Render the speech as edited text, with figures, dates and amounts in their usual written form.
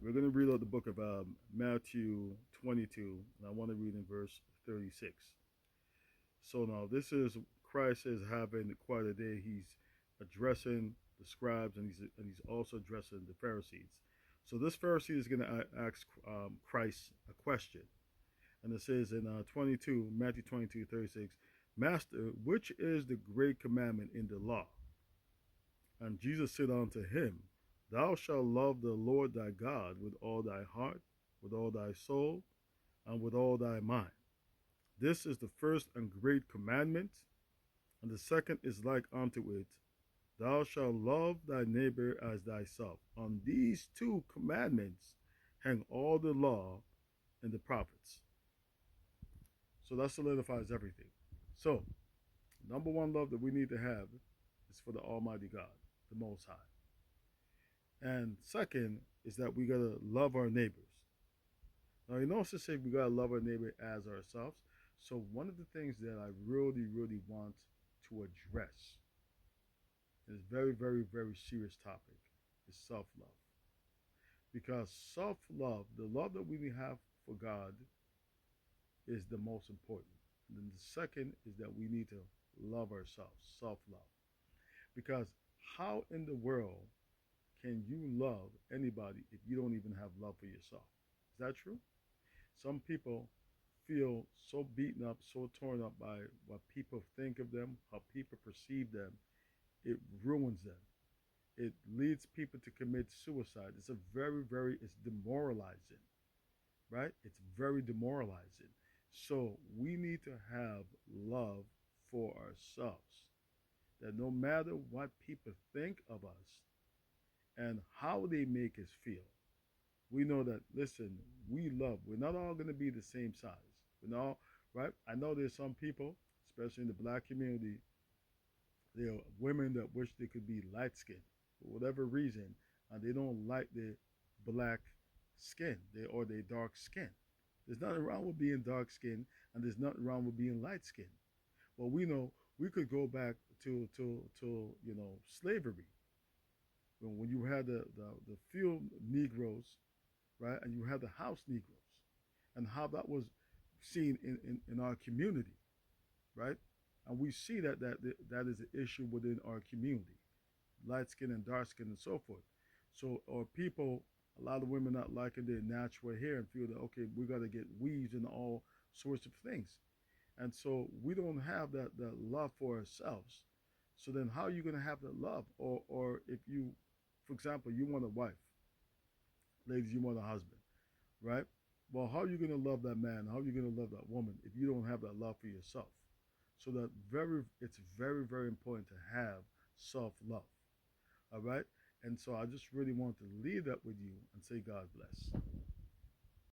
We're going to read out the book of Matthew 22, and I want to read in verse 36. So now this is Christ is having quite a day. He's addressing the scribes, and he's also addressing the Pharisees. So this Pharisee is going to ask Christ a question, and it says in 22 Matthew 22:36, Master, which is the great commandment in the law? And Jesus said unto him, Thou shalt love the Lord thy God with all thy heart, with all thy soul, and with all thy mind. This is the first and great commandment, and the second is like unto it. Thou shalt love thy neighbor as thyself. On these two commandments hang all the law and the prophets. So that solidifies everything. So, number one love that we need to have is for the Almighty God, the Most High. And second is that we gotta love our neighbors. Now, you also say we gotta love our neighbor as ourselves. So one of the things that I really, really want to address is very serious topic is self-love. Because self-love, the love that we have for God, is the most important. And then the second is that we need to love ourselves, self-love. Because how in the world can you love anybody if you don't even have love for yourself? Is that true? Some people feel so beaten up, so torn up by what people think of them, how people perceive them, it ruins them. It leads people to commit suicide. It's a it's demoralizing, right? It's very demoralizing. So we need to have love for ourselves. That no matter what people think of us and how they make us feel, we know that, listen, we love. We're not all going to be the same size. We're not, right? I know there's some people, especially in the black community, there are women that wish they could be light skinned for whatever reason, and they don't like their black skin or their dark skin. There's nothing wrong with being dark skinned, and there's nothing wrong with being light skinned. Well, we know we could go back to slavery when you had the field Negroes, right, and you had the house Negroes, and how that was seen in our community, right? And we see that is an issue within our community, light skin and dark skin and so forth. So, or people, a lot of women not liking their natural hair and feel that, okay, we got to get weaves and all sorts of things. And so we don't have that love for ourselves. So then how are you going to have that love? Or if you, for example, you want a wife, ladies, you want a husband, right? Well, how are you going to love that man? How are you going to love that woman if you don't have that love for yourself? So that it's very important to have self love. All right. And so I just really want to leave that with you and say God bless.